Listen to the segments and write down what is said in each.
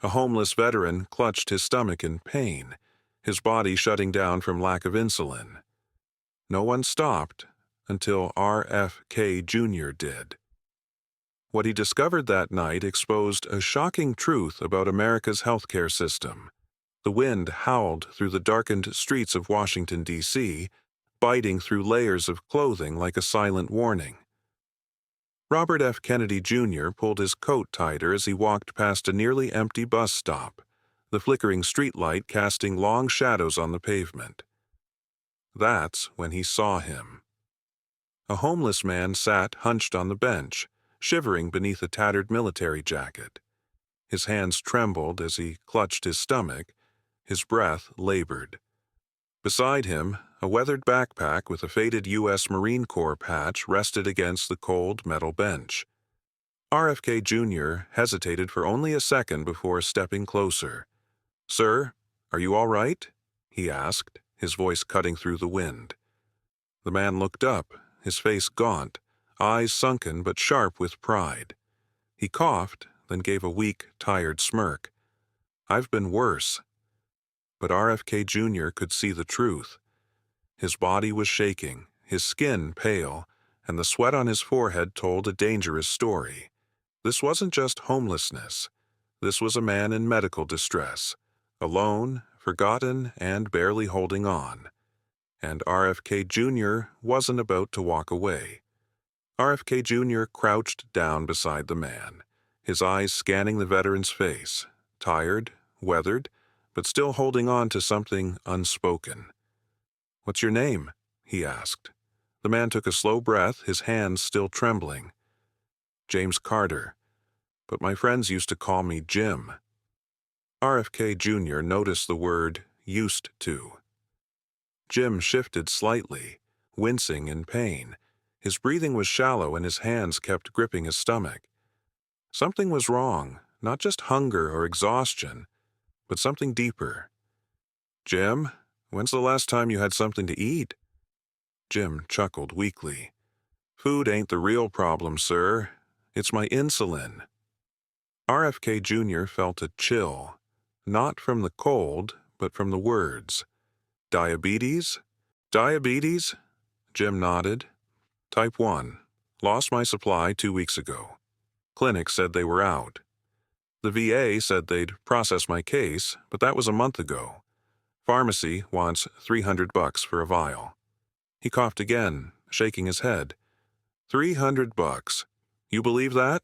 A homeless veteran clutched his stomach in pain, his body shutting down from lack of insulin. No one stopped until RFK Jr. did. What he discovered that night exposed a shocking truth about America's healthcare system. The wind howled through the darkened streets of Washington, D.C., biting through layers of clothing like a silent warning. Robert F. Kennedy Jr. pulled his coat tighter as he walked past a nearly empty bus stop, the flickering streetlight casting long shadows on the pavement. That's when he saw him. A homeless man sat hunched on the bench, shivering beneath a tattered military jacket. His hands trembled as he clutched his stomach, his breath labored. Beside him, a weathered backpack with a faded U.S. Marine Corps patch rested against the cold metal bench. RFK Jr. hesitated for only a second before stepping closer. "Sir, are you all right?" he asked, his voice cutting through the wind. The man looked up, his face gaunt, eyes sunken but sharp with pride. He coughed, then gave a weak, tired smirk. "I've been worse." But RFK Jr. could see the truth. His body was shaking, his skin pale, and the sweat on his forehead told a dangerous story. This wasn't just homelessness. This was a man in medical distress, alone, forgotten, and barely holding on. And RFK Jr. wasn't about to walk away. RFK Jr. crouched down beside the man, his eyes scanning the veteran's face, tired, weathered, but still holding on to something unspoken. "What's your name?" he asked. The man took a slow breath, his hands still trembling. "James Carter, but my friends used to call me Jim." RFK Jr. noticed the word "used to." Jim shifted slightly, wincing in pain. His breathing was shallow and his hands kept gripping his stomach. Something was wrong, not just hunger or exhaustion, but something deeper. "Jim, when's the last time you had something to eat?" Jim chuckled weakly. "Food ain't the real problem, sir. It's my insulin." RFK Jr. felt a chill, not from the cold, but from the words. "Diabetes? Diabetes?" Jim nodded. "Type 1. Lost my supply 2 weeks ago. Clinic said they were out. The VA said they'd process my case, but that was a month ago. Pharmacy wants $300 for a vial." He coughed again, shaking his head. $300. You believe that?"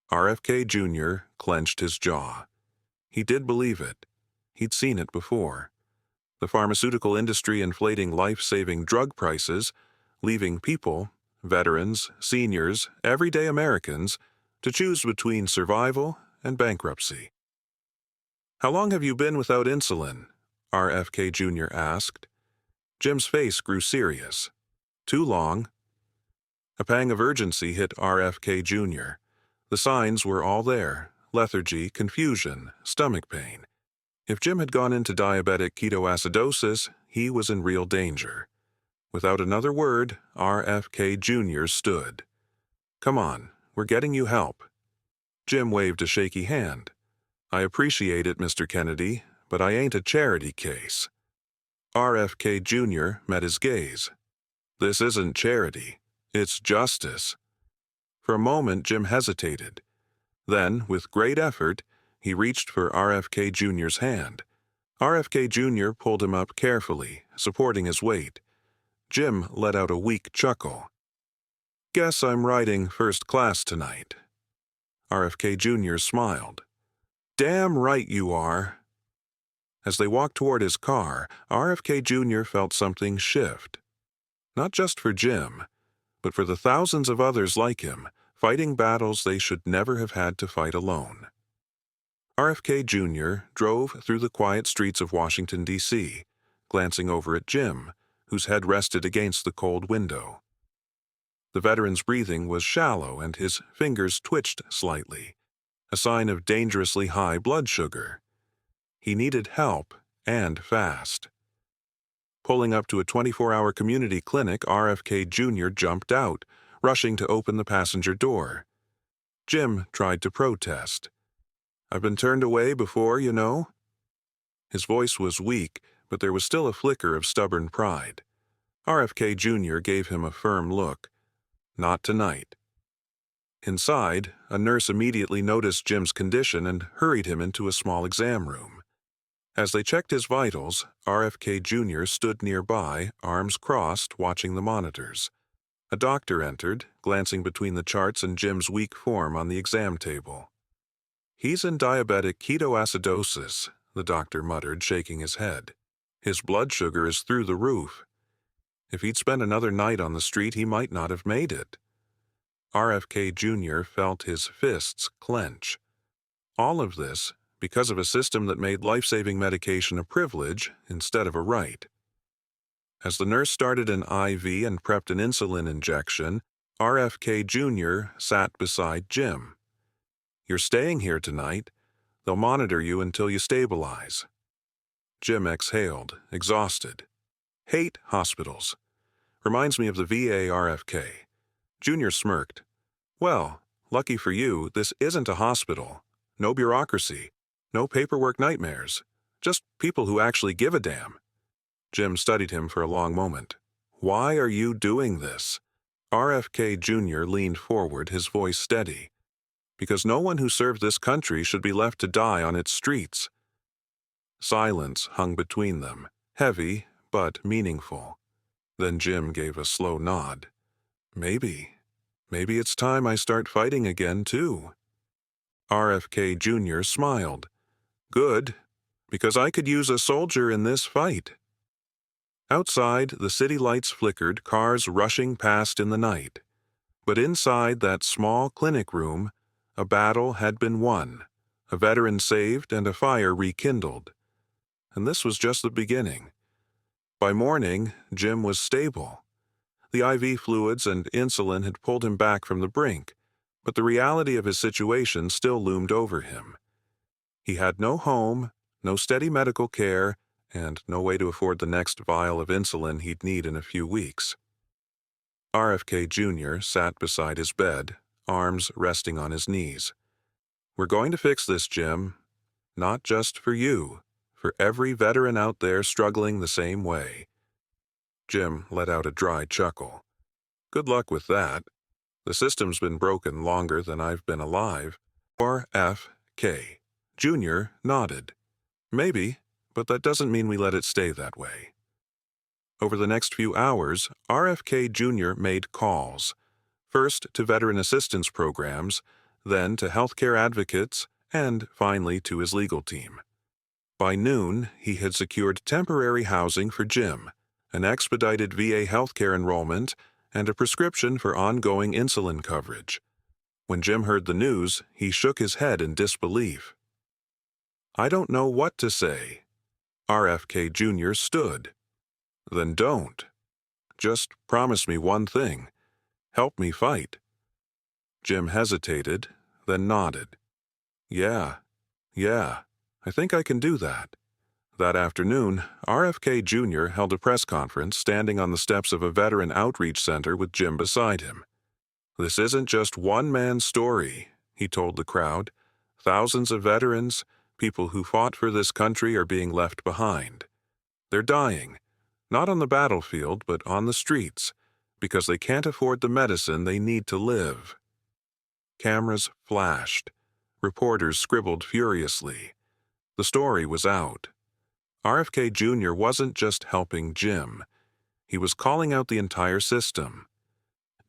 RFK Jr. clenched his jaw. He did believe it. He'd seen it before. The pharmaceutical industry inflating life-saving drug prices, leaving people, veterans, seniors, everyday Americans, to choose between survival and bankruptcy. "How long have you been without insulin?" RFK Jr. asked. Jim's face grew serious. "Too long." A pang of urgency hit RFK Jr. The signs were all there: lethargy, confusion, stomach pain. If Jim had gone into diabetic ketoacidosis, he was in real danger. Without another word, RFK Jr. stood. "Come on, we're getting you help." Jim waved a shaky hand. "I appreciate it, Mr. Kennedy, but I ain't a charity case." RFK Jr. met his gaze. "This isn't charity. It's justice." For a moment, Jim hesitated. Then, with great effort, he reached for RFK Jr.'s hand. RFK Jr. pulled him up carefully, supporting his weight. Jim let out a weak chuckle. "Guess I'm riding first class tonight." RFK Jr. smiled. "Damn right you are." As they walked toward his car, RFK Jr. felt something shift. Not just for Jim, but for the thousands of others like him, fighting battles they should never have had to fight alone. RFK Jr. drove through the quiet streets of Washington, D.C., glancing over at Jim, whose head rested against the cold window. The veteran's breathing was shallow and his fingers twitched slightly, a sign of dangerously high blood sugar. He needed help, and fast. Pulling up to a 24-hour community clinic, RFK Jr. jumped out, rushing to open the passenger door. Jim tried to protest. I've been turned away before, you know." His voice was weak, but there was still a flicker of stubborn pride. RFK Jr. gave him a firm look. "Not tonight." Inside, a nurse immediately noticed Jim's condition and hurried him into a small exam room. As they checked his vitals, RFK Jr. stood nearby, arms crossed, watching the monitors. A doctor entered, glancing between the charts and Jim's weak form on the exam table. "He's in diabetic ketoacidosis," the doctor muttered, shaking his head. "His blood sugar is through the roof. If he'd spent another night on the street, he might not have made it." RFK Jr. felt his fists clench. All of this because of a system that made life-saving medication a privilege instead of a right. As the nurse started an IV and prepped an insulin injection, RFK Jr. sat beside Jim. "You're staying here tonight. They'll monitor you until you stabilize." Jim exhaled, exhausted. "Hate hospitals. Reminds me of the VA RFK. Jr. smirked. "Well, lucky for you, this isn't a hospital. No bureaucracy. No paperwork nightmares. Just people who actually give a damn." Jim studied him for a long moment. "Why are you doing this?" RFK Jr. leaned forward, his voice steady. "Because no one who served this country should be left to die on its streets." Silence hung between them, heavy but meaningful. Then Jim gave a slow nod. Maybe it's time I start fighting again, too." RFK Jr. smiled. "Good, because I could use a soldier in this fight." Outside, the city lights flickered, cars rushing past in the night. But inside that small clinic room, a battle had been won, a veteran saved, and a fire rekindled. And this was just the beginning. By morning, Jim was stable. The IV fluids and insulin had pulled him back from the brink, but the reality of his situation still loomed over him. He had no home, no steady medical care, and no way to afford the next vial of insulin he'd need in a few weeks. RFK Jr. sat beside his bed, arms resting on his knees. "We're going to fix this, Jim. Not just for you, for every veteran out there struggling the same way." Jim let out a dry chuckle. "Good luck with that. The system's been broken longer than I've been alive." RFK Jr. nodded. "Maybe, but that doesn't mean we let it stay that way." Over the next few hours, RFK Jr. made calls, first to veteran assistance programs, then to healthcare advocates, and finally to his legal team. By noon, he had secured temporary housing for Jim, an expedited VA healthcare enrollment, and a prescription for ongoing insulin coverage. When Jim heard the news, he shook his head in disbelief. "I don't know what to say." RFK Jr. stood. "Then don't. Just promise me one thing. Help me fight." Jim hesitated, then nodded. Yeah, I think I can do that." That afternoon, RFK Jr. held a press conference standing on the steps of a veteran outreach center with Jim beside him. "This isn't just one man's story," he told the crowd. "Thousands of veterans, people who fought for this country, are being left behind. They're dying, not on the battlefield, but on the streets, because they can't afford the medicine they need to live." Cameras flashed. Reporters scribbled furiously. The story was out. RFK Jr. wasn't just helping Jim. He was calling out the entire system.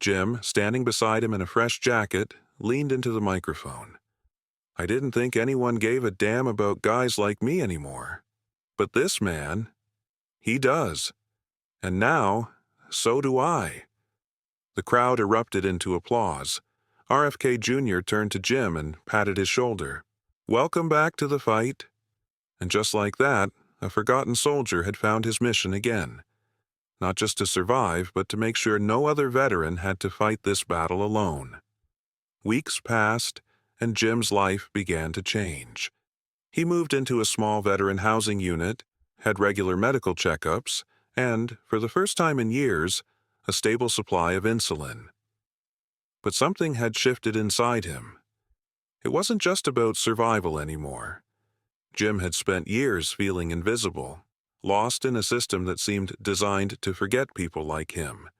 Jim, standing beside him in a fresh jacket, leaned into the microphone. "I didn't think anyone gave a damn about guys like me anymore. But this man, he does. And now, so do I." The crowd erupted into applause. RFK Jr. turned to Jim and patted his shoulder. "Welcome back to the fight." And just like that, a forgotten soldier had found his mission again. Not just to survive, but to make sure no other veteran had to fight this battle alone. Weeks passed, and Jim's life began to change. He moved into a small veteran housing unit, had regular medical checkups, and, for the first time in years, a stable supply of insulin. But something had shifted inside him. It wasn't just about survival anymore. Jim had spent years feeling invisible, lost in a system that seemed designed to forget people like him.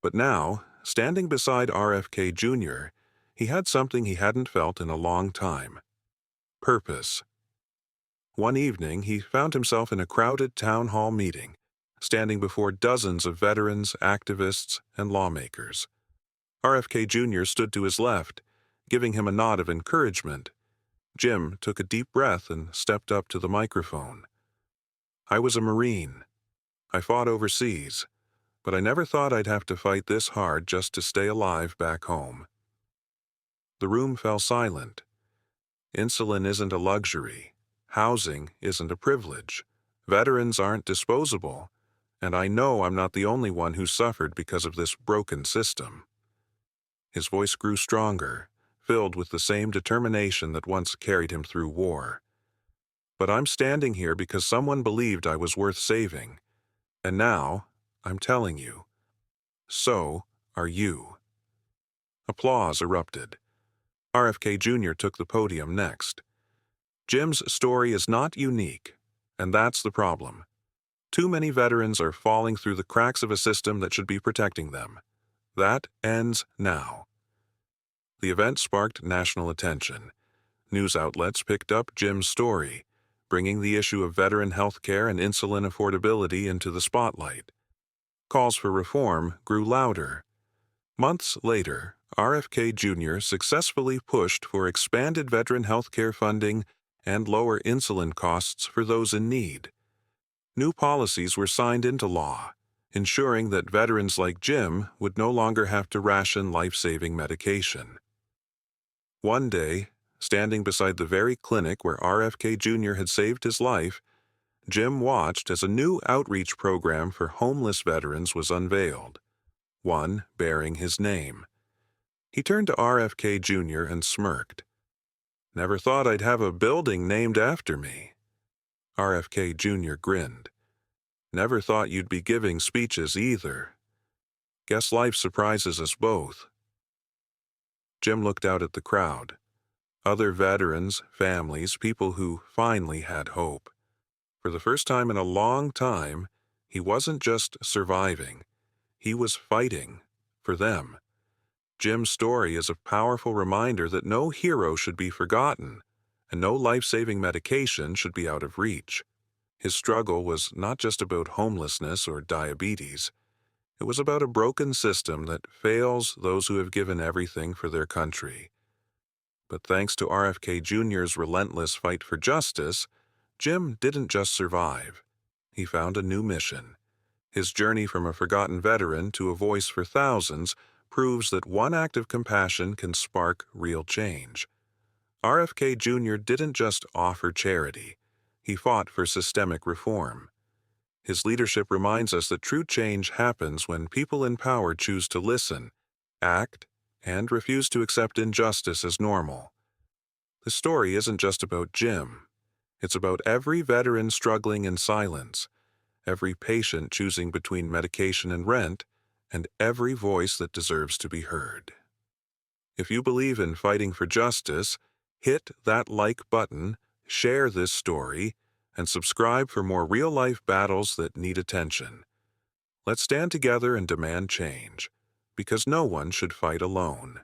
But now, standing beside RFK Jr., he had something he hadn't felt in a long time: purpose. One evening, he found himself in a crowded town hall meeting, standing before dozens of veterans, activists, and lawmakers. RFK Jr. stood to his left, giving him a nod of encouragement. Jim took a deep breath and stepped up to the microphone. "I was a Marine. I fought overseas, but I never thought I'd have to fight this hard just to stay alive back home." The room fell silent. Insulin isn't a luxury. Housing isn't a privilege. Veterans aren't disposable. And I know I'm not the only one who suffered because of this broken system. His voice grew stronger, filled with the same determination that once carried him through war. "But I'm standing here because someone believed I was worth saving. And now, I'm telling you, so are you." Applause erupted. RFK Jr. took the podium next. Jim's story is not unique, and that's the problem. Too many veterans are falling through the cracks of a system that should be protecting them. That ends now. The event sparked national attention. News outlets picked up Jim's story, bringing the issue of veteran health care and insulin affordability into the spotlight. Calls for reform grew louder. Months later, RFK Jr. successfully pushed for expanded veteran health care funding and lower insulin costs for those in need. New policies were signed into law, ensuring that veterans like Jim would no longer have to ration life-saving medication. One day, standing beside the very clinic where RFK Jr. had saved his life, Jim watched as a new outreach program for homeless veterans was unveiled, one bearing his name. He turned to RFK Jr. and smirked. "Never thought I'd have a building named after me." RFK Jr. grinned. "Never thought you'd be giving speeches either. Guess life surprises us both." Jim looked out at the crowd. Other veterans, families, people who finally had hope. For the first time in a long time, he wasn't just surviving. He was fighting for them. Jim's story is a powerful reminder that no hero should be forgotten, and no life-saving medication should be out of reach. His struggle was not just about homelessness or diabetes. It was about a broken system that fails those who have given everything for their country. But thanks to RFK Jr.'s relentless fight for justice, Jim didn't just survive. He found a new mission. His journey from a forgotten veteran to a voice for thousands proves that one act of compassion can spark real change. RFK Jr. didn't just offer charity. He fought for systemic reform. His leadership reminds us that true change happens when people in power choose to listen, act, and refuse to accept injustice as normal. The story isn't just about Jim. It's about every veteran struggling in silence, every patient choosing between medication and rent, and every voice that deserves to be heard. If you believe in fighting for justice, hit that like button, share this story, and subscribe for more real-life battles that need attention. Let's stand together and demand change, because no one should fight alone.